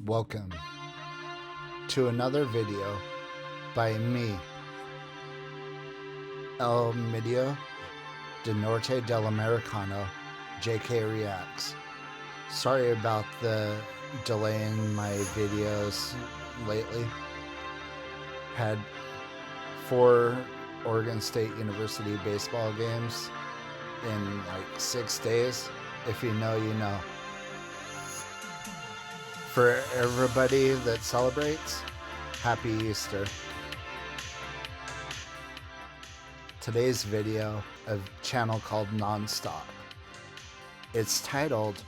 Welcome to another video by me, El Medio de Norte del Americano, JK Reacts. Sorry about the delay in my videos lately. Had 4 Oregon State University baseball games in like 6 days. If you know, you know. For everybody that celebrates, Happy Easter. Today's video, a channel called Nonstop. It's titled,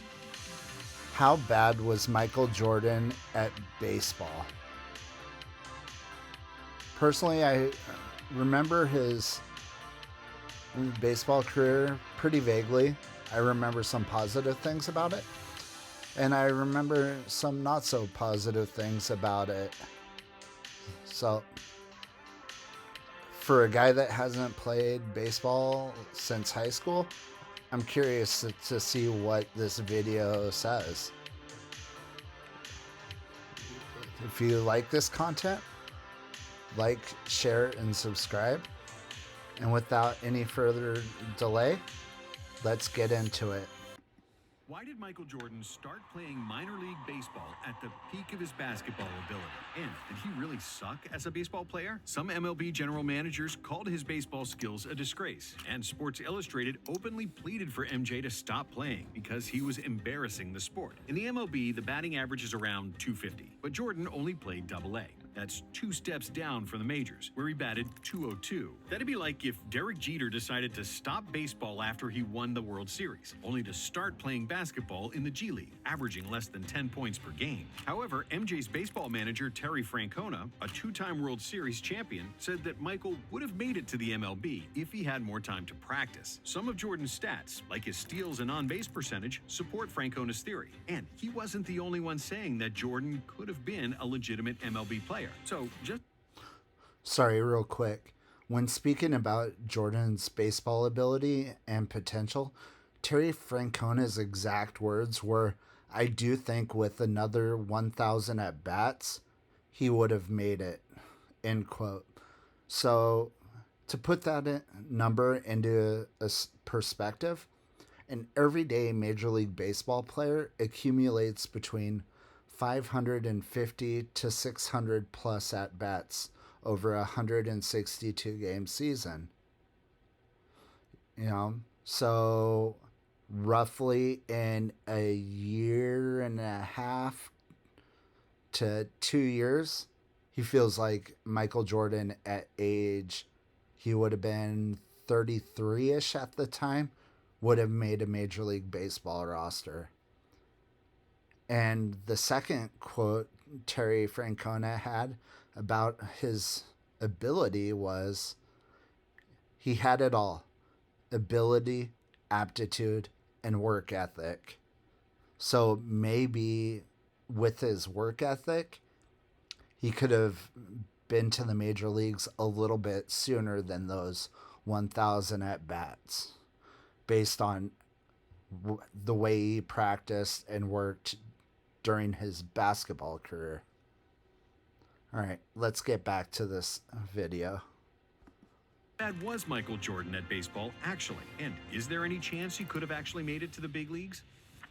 How Bad Was Michael Jordan at Baseball? Personally, I remember his baseball career pretty vaguely. I remember some positive things about it, and I remember some not so positive things about it. So, for a guy that hasn't played baseball since high school, I'm curious to see what this video says. If you like this content, like, share, and subscribe. And without any further delay, let's get into it. Why did Michael Jordan start playing minor league baseball at the peak of his basketball ability? And did he really suck as a baseball player? Some MLB general managers called his baseball skills a disgrace, and Sports Illustrated openly pleaded for MJ to stop playing because he was embarrassing the sport. In the MLB, the batting average is around .250, but Jordan only played AA. That's 2 steps down from the majors, where he batted .202. That'd be like if Derek Jeter decided to stop baseball after he won the World Series, only to start playing basketball in the G League, averaging less than 10 points per game. However, MJ's baseball manager, Terry Francona, a 2-time World Series champion, said that Michael would have made it to the MLB if he had more time to practice. Some of Jordan's stats, like his steals and on-base percentage, support Francona's theory. And he wasn't the only one saying that Jordan could have been a legitimate MLB player. Sorry, real quick. When speaking about Jordan's baseball ability and potential, Terry Francona's exact words were, "I do think with another 1,000 at-bats, he would have made it," end quote. So, to put that number into a perspective, an everyday Major League Baseball player accumulates between 550 to 600 plus at-bats over a 162 game season. So roughly in a year and a half to 2 years, he feels like Michael Jordan at age, he would have been 33-ish at the time, would have made a Major League Baseball roster. And the second quote Terry Francona had about his ability was, he had it all: ability, aptitude, and work ethic. So maybe with his work ethic, he could have been to the major leagues a little bit sooner than those 1,000 at-bats, based on the way he practiced and worked during his basketball career. All right, let's get back to this video. That was Michael Jordan at baseball, actually. And is there any chance he could have actually made it to the big leagues?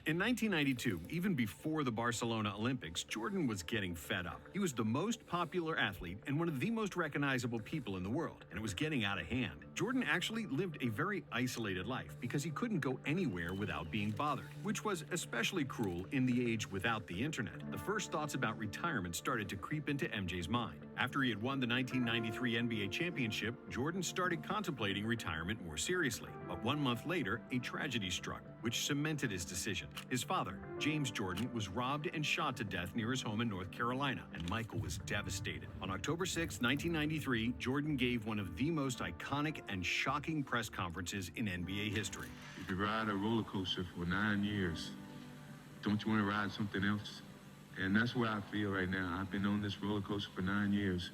In 1992, even before the Barcelona Olympics, Jordan was getting fed up. He was the most popular athlete and one of the most recognizable people in the world, and it was getting out of hand. Jordan actually lived a very isolated life because he couldn't go anywhere without being bothered, which was especially cruel in the age without the internet. The first thoughts about retirement started to creep into MJ's mind. After he had won the 1993 NBA championship, Jordan started contemplating retirement more seriously. But 1 month later, a tragedy struck, which cemented his decision. His father, James Jordan, was robbed and shot to death near his home in North Carolina, and Michael was devastated. On October 6, 1993, Jordan gave one of the most iconic and shocking press conferences in NBA history. If you ride a roller coaster for 9 years, don't you want to ride something else? And that's where I feel right now. I've been on this roller coaster for 9 years.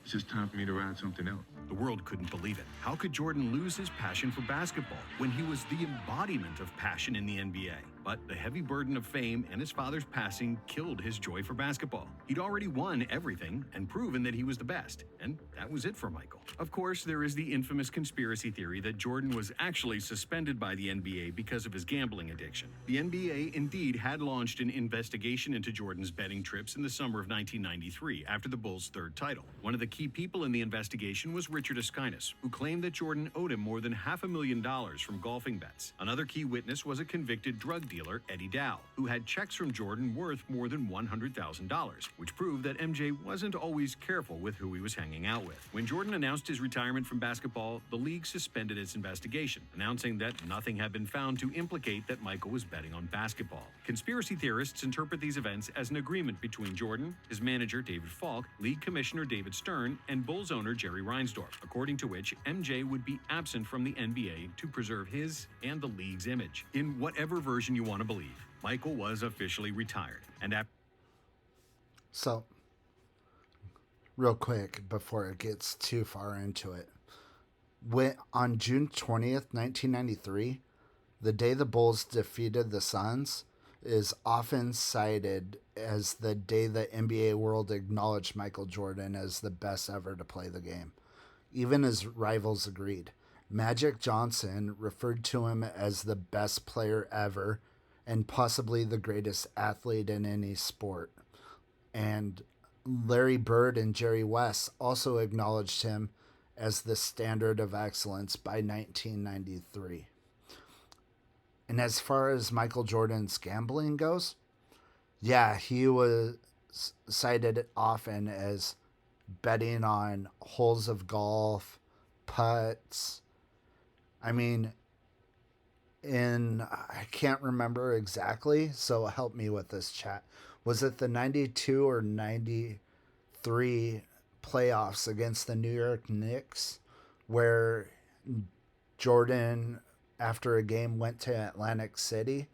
It's just time for me to ride something else. The world couldn't believe it. How could Jordan lose his passion for basketball when he was the embodiment of passion in the NBA? But the heavy burden of fame and his father's passing killed his joy for basketball. He'd already won everything and proven that he was the best, and that was it for Michael. Of course, there is the infamous conspiracy theory that Jordan was actually suspended by the NBA because of his gambling addiction. The NBA indeed had launched an investigation into Jordan's betting trips in the summer of 1993 after the Bulls' third title. One of the key people in the investigation was Richard Askinas, who claimed that Jordan owed him more than $500,000 from golfing bets. Another key witness was a convicted drug dealer, Eddie Dow, who had checks from Jordan worth more than $100,000, which proved that MJ wasn't always careful with who he was hanging out with. When Jordan announced his retirement from basketball, the league suspended its investigation, announcing that nothing had been found to implicate that Michael was betting on basketball. Conspiracy theorists interpret these events as an agreement between Jordan, his manager David Falk, league commissioner David Stern, and Bulls owner Jerry Reinsdorf, according to which MJ would be absent from the NBA to preserve his and the league's image. In whatever version you want to believe, Michael was officially retired, and So, real quick before it gets too far into it, on June 20th, 1993, the day the Bulls defeated the Suns is often cited as the day the NBA world acknowledged Michael Jordan as the best ever to play the game. Even his rivals agreed. Magic Johnson referred to him as the best player ever and possibly the greatest athlete in any sport. And Larry Bird and Jerry West also acknowledged him as the standard of excellence by 1993. And as far as Michael Jordan's gambling goes, yeah, he was cited often as betting on holes of golf, putts. I mean, I can't remember exactly, so help me with this, chat. Was it the 92 or 93 playoffs against the New York Knicks where Jordan, after a game, went to Atlantic City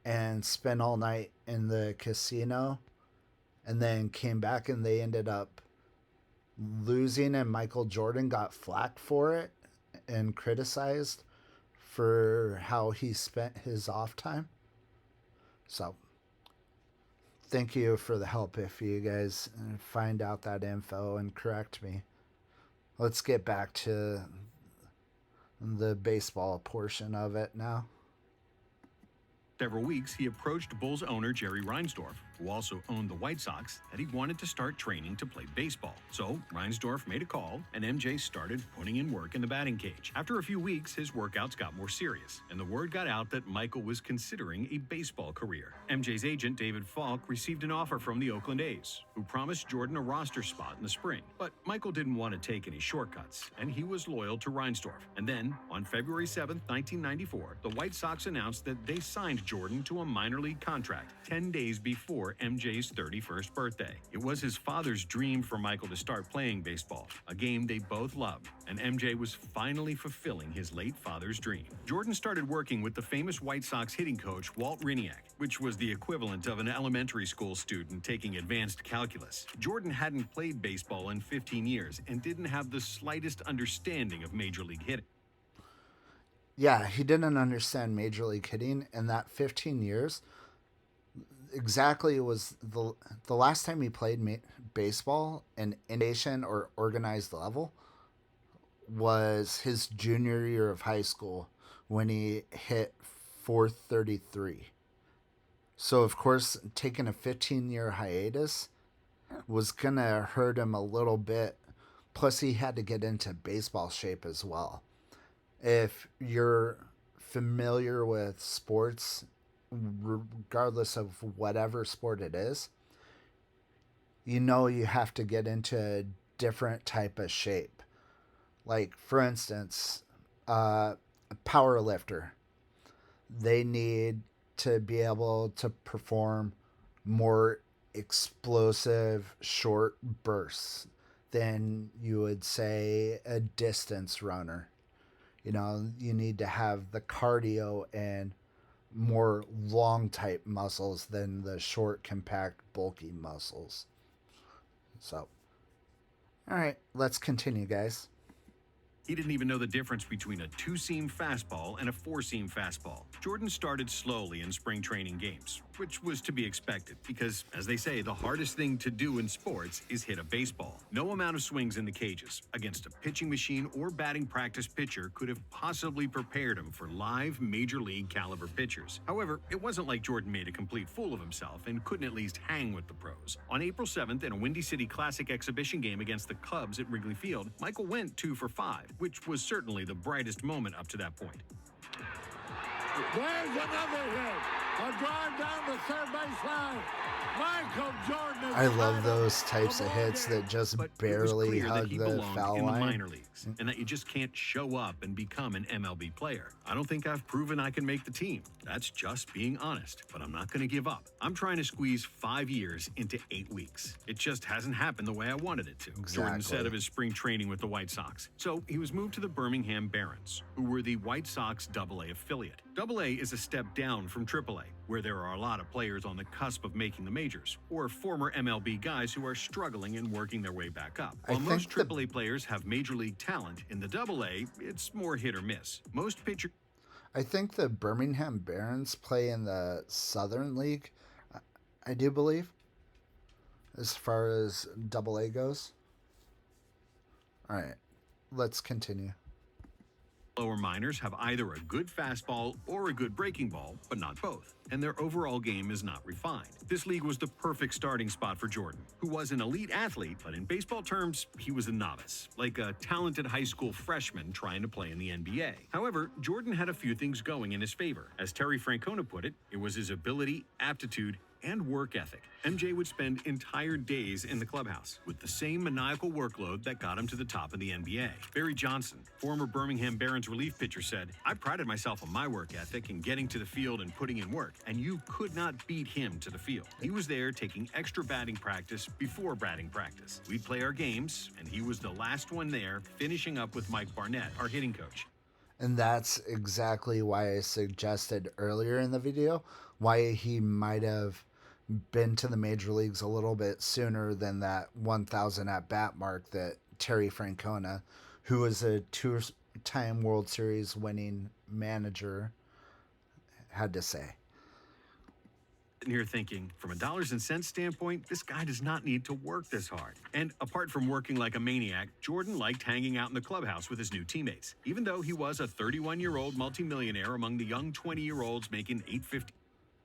and spent all night in the casino and then came back and they ended up losing and Michael Jordan got flack for it and criticized for how he spent his off time? So thank you for the help if you guys find out that info and correct me. Let's get back to the baseball portion of it now. several weeks, he approached Bulls owner Jerry Reinsdorf, who also owned the White Sox, that he wanted to start training to play baseball. So Reinsdorf made a call, and MJ started putting in work in the batting cage. After a few weeks, his workouts got more serious, and the word got out that Michael was considering a baseball career. MJ's agent, David Falk, received an offer from the Oakland A's, who promised Jordan a roster spot in the spring. But Michael didn't want to take any shortcuts, and he was loyal to Reinsdorf. And then, on February 7, 1994, the White Sox announced that they signed Jordan to a minor league contract 10 days before MJ's 31st birthday. It was his father's dream for Michael to start playing baseball, a game they both loved, and MJ was finally fulfilling his late father's dream. Jordan started working with the famous White Sox hitting coach Walt Hriniak, which was the equivalent of an elementary school student taking advanced calculus. Jordan hadn't played baseball in 15 years and didn't have the slightest understanding of Major League hitting. Yeah, he didn't understand Major League hitting, and that 15 years exactly was the last time he played baseball in nation or organized level was his junior year of high school when he hit 433. So, of course, taking a 15-year hiatus was going to hurt him a little bit. Plus, he had to get into baseball shape as well. If you're familiar with sports, regardless of whatever sport it is, you know you have to get into a different type of shape. Like, for instance, a power lifter. They need to be able to perform more explosive short bursts than you would say a distance runner. You know, you need to have the cardio and more long type muscles than the short, compact, bulky muscles. So, all right, let's continue, guys. He didn't even know the difference between a two-seam fastball and a four-seam fastball. Jordan started slowly in spring training games, which was to be expected because, as they say, the hardest thing to do in sports is hit a baseball. No amount of swings in the cages against a pitching machine or batting practice pitcher could have possibly prepared him for live major league caliber pitchers. However, it wasn't like Jordan made a complete fool of himself and couldn't at least hang with the pros. On April 7th, in a Windy City Classic exhibition game against the Cubs at Wrigley Field, Michael went 2 for 5, which was certainly the brightest moment up to that point. There's another hit. A drive down the third baseline. Michael Jordan. I love those types of hits that just But barely it was clear hug that he the belonged foul in the line. minor leagues, and that you just can't show up and become an MLB player. I don't think I've proven I can make the team. That's just being honest, but I'm not going to give up. I'm trying to squeeze 5 years into 8 weeks. It just hasn't happened the way I wanted it to, Jordan said of his spring training with the White Sox. So he was moved to the Birmingham Barons, who were the White Sox AA affiliate. AA is a step down from AAA, where there are a lot of players on the cusp of making the majors, or former MLB guys who are struggling and working their way back up. While most AAA players have major league talent, in the AA, it's more hit or miss. Most pitchers... I think the Birmingham Barons play in the Southern League, I do believe, as far as AA goes. All right, let's continue. Lower minors have either a good fastball or a good breaking ball, but not both, and their overall game is not refined. This league was the perfect starting spot for Jordan, who was an elite athlete, but in baseball terms, he was a novice, like a talented high school freshman trying to play in the NBA. However, Jordan had a few things going in his favor. As Terry Francona put it was his ability, aptitude, and work ethic. MJ would spend entire days in the clubhouse with the same maniacal workload that got him to the top of the NBA. Barry Johnson, former Birmingham Barons relief pitcher, said, "I prided myself on my work ethic and getting to the field and putting in work, and you could not beat him to the field. He was there taking extra batting practice before batting practice. We'd play our games, and he was the last one there, finishing up with Mike Barnett, our hitting coach." And that's exactly why I suggested earlier in the video why he might have been to the major leagues a little bit sooner than that 1,000 at bat mark that Terry Francona, who was a two-time World Series winning manager, had to say. Sitting here thinking, from a dollars and cents standpoint, this guy does not need to work this hard. And apart from working like a maniac, Jordan liked hanging out in the clubhouse with his new teammates. Even though he was a 31-year-old multimillionaire among the young 20-year-olds making $850,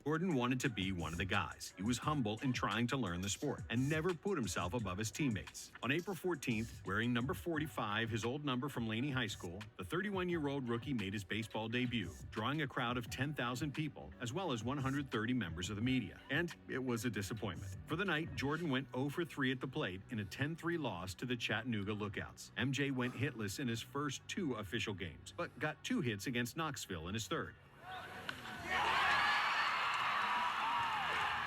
Jordan wanted to be one of the guys. He was humble in trying to learn the sport and never put himself above his teammates. On April 14th, wearing number 45, his old number from Laney High School, the 31-year-old rookie made his baseball debut, drawing a crowd of 10,000 people, as well as 130 members of the media. And it was a disappointment. For the night, Jordan went 0 for 3 at the plate in a 10-3 loss to the Chattanooga Lookouts. MJ went hitless in his first 2 official games, but got 2 hits against Knoxville in his third.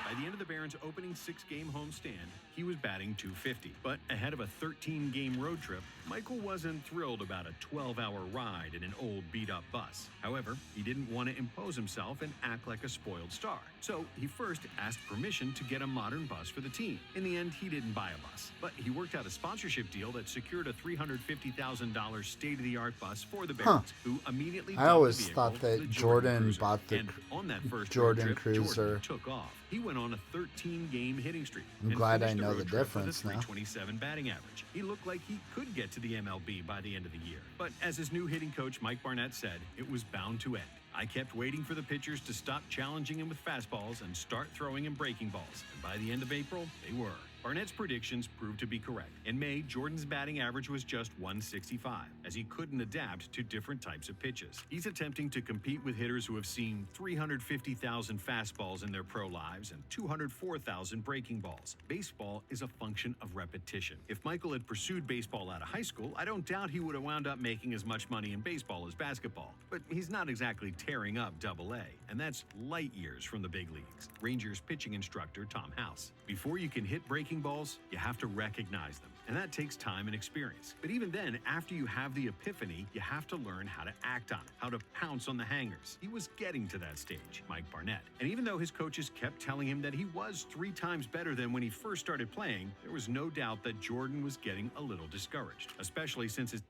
By the end of the Barons' opening 6-game homestand, he was batting .250. But ahead of a 13-game road trip, Michael wasn't thrilled about a 12-hour ride in an old beat-up bus. However, he didn't want to impose himself and act like a spoiled star. So he first asked permission to get a modern bus for the team. In the end, he didn't buy a bus, but he worked out a sponsorship deal that secured a $350,000 state-of-the-art bus for the Barons, who immediately I always thought that Jordan bought the on that first Jordan road trip, Cruiser. Jordan took off. He went on a 13-game hitting streak. I'm and glad I finished know road the trip difference with a now. .327 batting average. He looked like he could get to the MLB by the end of the year. But as his new hitting coach Mike Barnett said, it was bound to end. "I kept waiting for the pitchers to stop challenging him with fastballs and start throwing him breaking balls. And by the end of April, they were." Barnett's predictions proved to be correct. In May, Jordan's batting average was just .165, as he couldn't adapt to different types of pitches. He's attempting to compete with hitters who have seen 350,000 fastballs in their pro lives and 204,000 breaking balls. Baseball is a function of repetition. If Michael had pursued baseball out of high school, I don't doubt he would have wound up making as much money in baseball as basketball. But he's not exactly tearing up AA, and that's light years from the big leagues. Rangers pitching instructor Tom House. Before you can hit breaking balls, you have to recognize them, and that takes time and experience. But even then, after you have the epiphany, you have to learn how to act on it, how to pounce on the hangers. He was getting to that stage, Mike Barnett. And even though his coaches kept telling him that he was 3 times better than when he first started playing, there was no doubt that Jordan was getting a little discouraged, especially since his...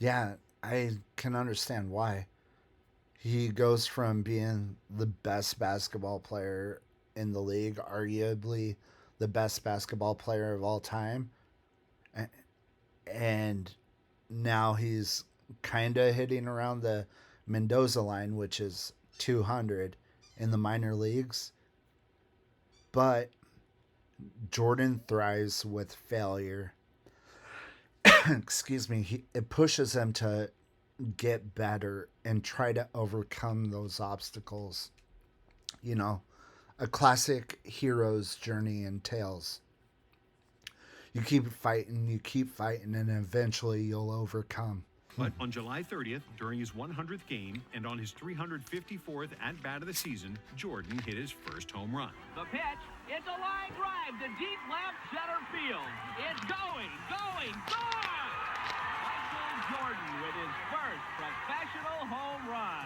Yeah, I can understand why. He goes from being the best basketball player in the league, arguably the best basketball player of all time, and now he's kind of hitting around the Mendoza line, which is 200 in the minor leagues. But Jordan thrives with failure. Excuse me. It pushes him to get better and try to overcome those obstacles. You know, a classic hero's journey entails. You keep fighting, and eventually you'll overcome. But on July 30th, during his 100th game and on his 354th at-bat of the season, Jordan hit his first home run. The pitch, it's a line drive to deep left center field. It's going, gone! Michael Jordan with his first professional home run.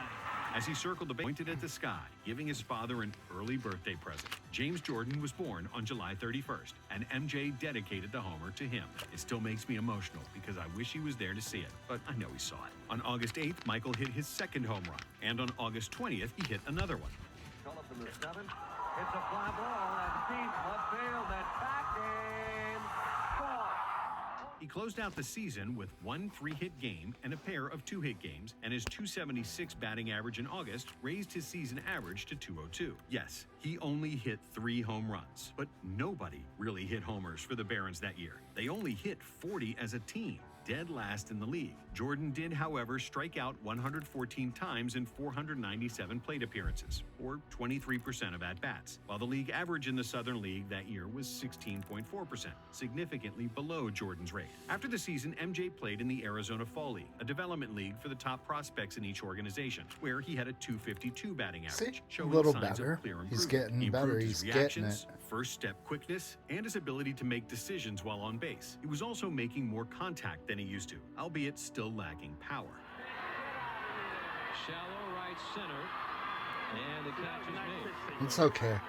As he circled the base, pointed at the sky, giving his father an early birthday present. James Jordan was born on July 31st, and MJ dedicated the homer to him. It still makes me emotional because I wish he was there to see it, but I know he saw it. On August 8th, Michael hit his second home run, and on August 20th, he hit another one. Phillips in the seventh. It's a fly ball at deep left field and back in. Ball. He closed out the season with one 3-hit game and a pair of 2-hit games, and his .276 batting average in August raised his season average to .202. Yes, he only hit 3 home runs, but nobody really hit homers for the Barons that year. They only hit 40 as a team, dead last in the league. Jordan did, however, strike out 114 times in 497 plate appearances, or 23% of at-bats, while the league average in the Southern League that year was 16.4%, significantly below Jordan's rate. After the season, MJ played in the Arizona Fall League, a development league for the top prospects in each organization, where he had a .252 batting average, showing little signs better. of clear improvement. He's getting He better. improved He's his getting reactions, it. first step quickness, and his ability to make decisions while on base. He was also making more contact than he used to, albeit still lacking power. Shallow right center, and the catch is made. It's okay.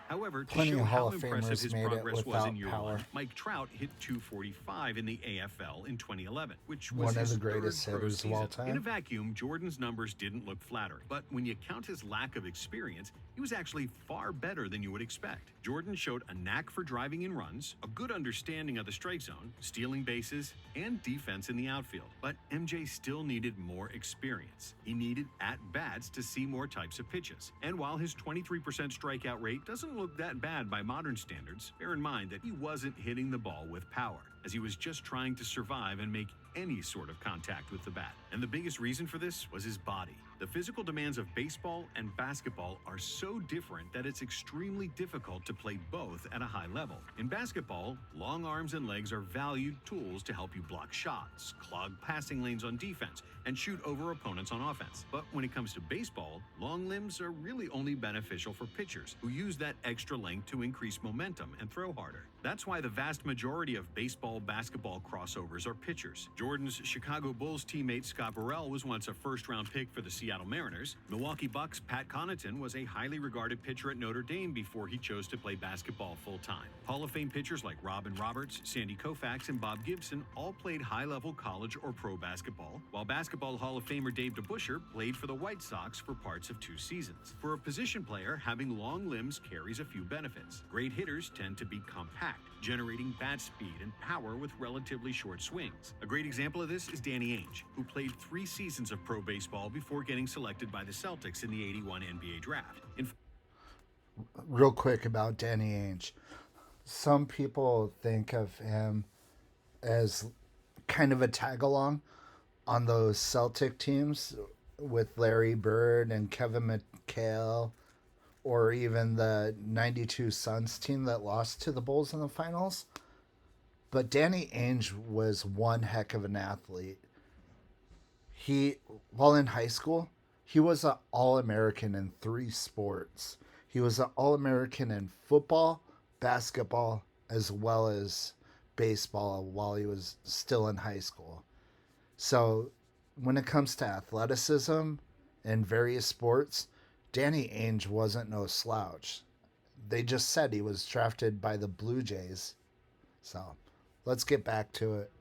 However, to Plenty show of how Hall of impressive Famers his made it progress was without in year power. 1, Mike Trout hit .245 in the AFL in 2011, which was One of his the greatest third pro hitters of all season. time. In a vacuum, Jordan's numbers didn't look flattering, but when you count his lack of experience, he was actually far better than you would expect. Jordan showed a knack for driving in runs, a good understanding of the strike zone, stealing bases, and defense in the outfield. But MJ still needed more experience. He needed at-bats to see more types of pitches. And while his 23% strikeout rate doesn't look that bad by modern standards, bear in mind that he wasn't hitting the ball with power, as he was just trying to survive and make any sort of contact with the bat. And the biggest reason for this was his body. The physical demands of baseball and basketball are so different that it's extremely difficult to play both at a high level. In basketball, long arms and legs are valued tools to help you block shots, clog passing lanes on defense, and shoot over opponents on offense. But when it comes to baseball, long limbs are really only beneficial for pitchers who use that extra length to increase momentum and throw harder. That's why the vast majority of baseball-basketball crossovers are pitchers. Jordan's Chicago Bulls teammate Scott Burrell was once a first-round pick for the Seattle Mariners. Milwaukee Bucks' Pat Connaughton was a highly regarded pitcher at Notre Dame before he chose to play basketball full-time. Hall of Fame pitchers like Robin Roberts, Sandy Koufax, and Bob Gibson all played high-level college or pro basketball, while Basketball Hall of Famer Dave DeBusschere played for the White Sox for parts of 2 seasons. For a position player, having long limbs carries a few benefits. Great hitters tend to be compact, generating bat speed and power with relatively short swings. A great example of this is Danny Ainge, who played 3 seasons of pro baseball before getting selected by the Celtics in the '81 NBA draft. Real quick about Danny Ainge. Some people think of him as kind of a tag-along on those Celtic teams with Larry Bird and Kevin McHale, or even the 92 Suns team that lost to the Bulls in the finals. But Danny Ainge was one heck of an athlete. While in high school, he was an All-American in 3 sports. He was an All-American in football, basketball, as well as baseball while he was still in high school. So when it comes to athleticism in various sports, Danny Ainge wasn't no slouch. They just said he was drafted by the Blue Jays. So let's get back to it.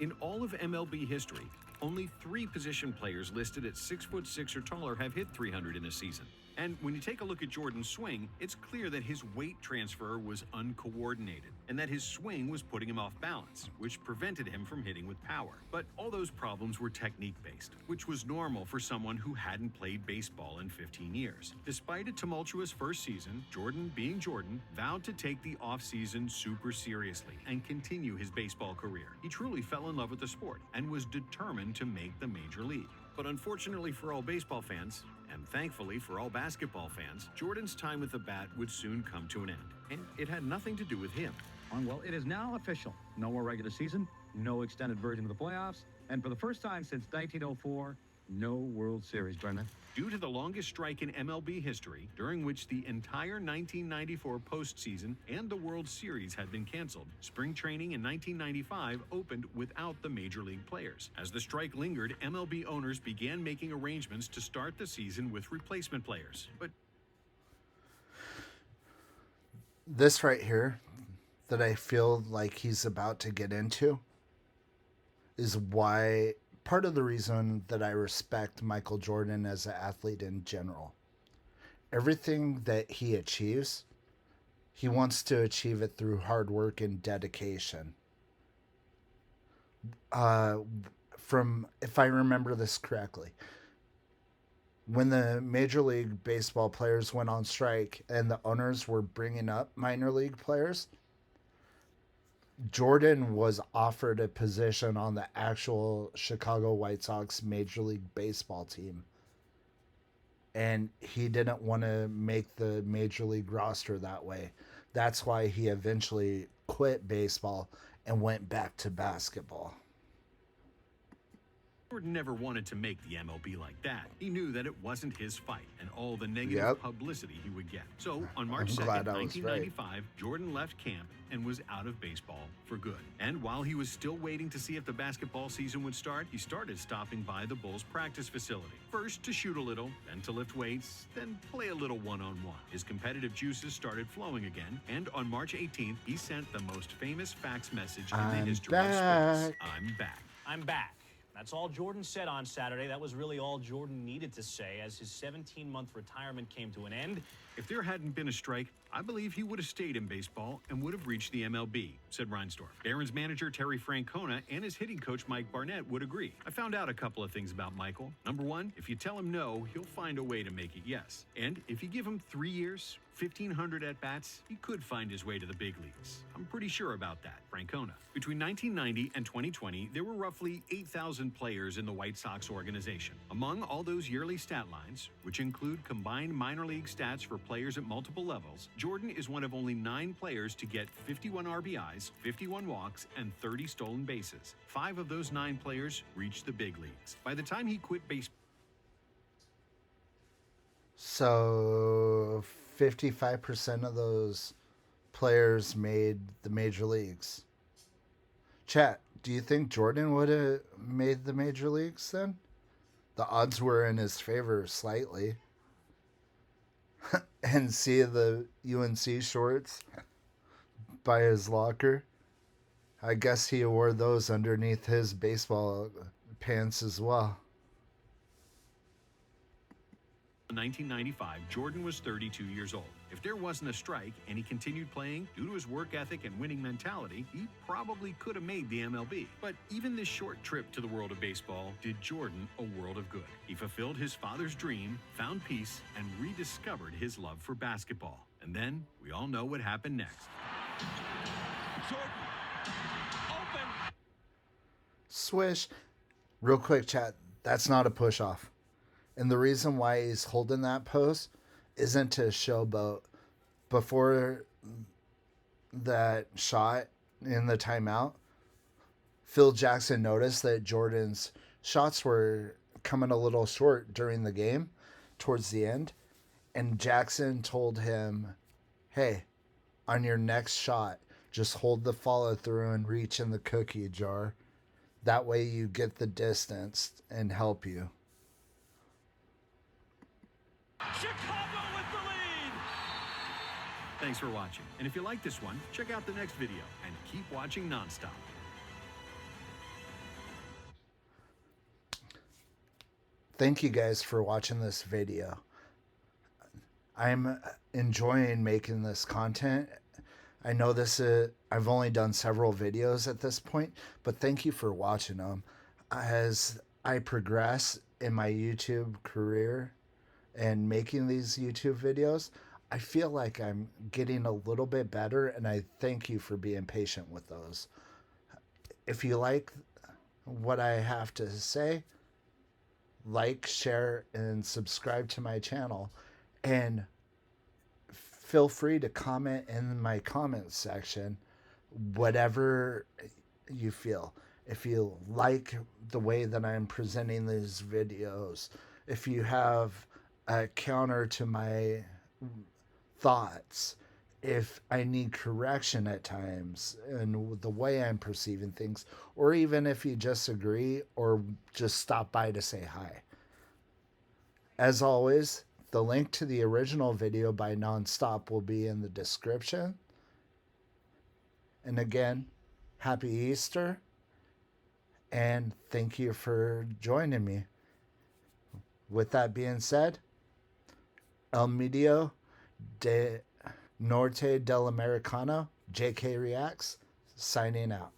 In all of MLB history, only 3 position players listed at 6'6" or taller have hit 300 in a season. And when you take a look at Jordan's swing, it's clear that his weight transfer was uncoordinated and that his swing was putting him off balance, which prevented him from hitting with power. But all those problems were technique-based, which was normal for someone who hadn't played baseball in 15 years. Despite a tumultuous first season, Jordan, being Jordan, vowed to take the offseason super seriously and continue his baseball career. He truly fell in love with the sport and was determined to make the major league. But unfortunately for all baseball fans, and thankfully for all basketball fans, Jordan's time with the bat would soon come to an end. And it had nothing to do with him. Well, it is now official. No more regular season, no extended version of the playoffs, and for the first time since 1904, no World Series, Brendan. Due to the longest strike in MLB history, during which the entire 1994 postseason and the World Series had been canceled, spring training in 1995 opened without the major league players. As the strike lingered, MLB owners began making arrangements to start the season with replacement players. But this right here that I feel like he's about to get into is why part of the reason that I respect Michael Jordan as an athlete in general. Everything that he achieves, he wants to achieve it through hard work and dedication. If I remember this correctly, when the Major League Baseball players went on strike and the owners were bringing up minor league players, Jordan was offered a position on the actual Chicago White Sox Major League Baseball team. And he didn't want to make the Major League roster that way. That's why he eventually quit baseball and went back to basketball. Jordan never wanted to make the MLB like that. He knew that it wasn't his fight and all the negative publicity he would get. So on March 2nd, 1995, Jordan left camp and was out of baseball for good. And while he was still waiting to see if the basketball season would start, he started stopping by the Bulls practice facility. First to shoot a little, then to lift weights, then play a little one-on-one. His competitive juices started flowing again, and on March 18th, he sent the most famous fax message in the history of sports. I'm back. I'm back. That's all Jordan said on Saturday. That was really all Jordan needed to say as his 17-month retirement came to an end. If there hadn't been a strike, I believe he would have stayed in baseball and would have reached the MLB, said Reinsdorf. Barron's manager Terry Francona and his hitting coach Mike Barnett would agree. I found out a couple of things about Michael. Number one, if you tell him no, he'll find a way to make it yes. And if you give him 3 years, 1,500 at-bats, he could find his way to the big leagues. I'm pretty sure about that, Francona. Between 1990 and 2020, there were roughly 8,000 players in the White Sox organization. Among all those yearly stat lines, which include combined minor league stats for players at multiple levels, Jordan is one of only 9 players to get 51 RBIs, 51 walks, and 30 stolen bases. 5 of those 9 players reached the big leagues. By the time he quit baseball, so 55% of those players made the major leagues. Chat, do you think Jordan would have made the major leagues then? The odds were in his favor slightly. And see the UNC shorts by his locker. I guess he wore those underneath his baseball pants as well. In 1995, Jordan was 32 years old. If there wasn't a strike and he continued playing due to his work ethic and winning mentality, he probably could have made the MLB. But even this short trip to the world of baseball did Jordan a world of good. He fulfilled his father's dream, found peace, and rediscovered his love for basketball. And then we all know what happened next. Jordan, open. Swish. Real quick, chat. That's not a push-off. And the reason why he's holding that pose isn't to showboat. Before that shot in the timeout, Phil Jackson noticed that Jordan's shots were coming a little short during the game, towards the end. And Jackson told him, hey, on your next shot, just hold the follow through and reach in the cookie jar. That way you get the distance and help you. Chicago with the lead. Thanks for watching. And if you like this one, check out the next video and keep watching Nonstop. Thank you guys for watching this video. I'm enjoying making this content. I know I've only done several videos at this point, but thank you for watching them. As I progress in my YouTube career and making these YouTube videos, I feel like I'm getting a little bit better, and I thank you for being patient with those. If you like what I have to say, like, share, and subscribe to my channel. And feel free to comment in my comment section whatever you feel. If you like the way that I'm presenting these videos, if you have a counter to my thoughts, if I need correction at times in the way I'm perceiving things, or even if you just agree or just stop by to say hi. As always, the link to the original video by Nonstop will be in the description. And again, happy Easter, and thank you for joining me. With that being said, El Medio de Norte del Americano, JK Reacts, signing out.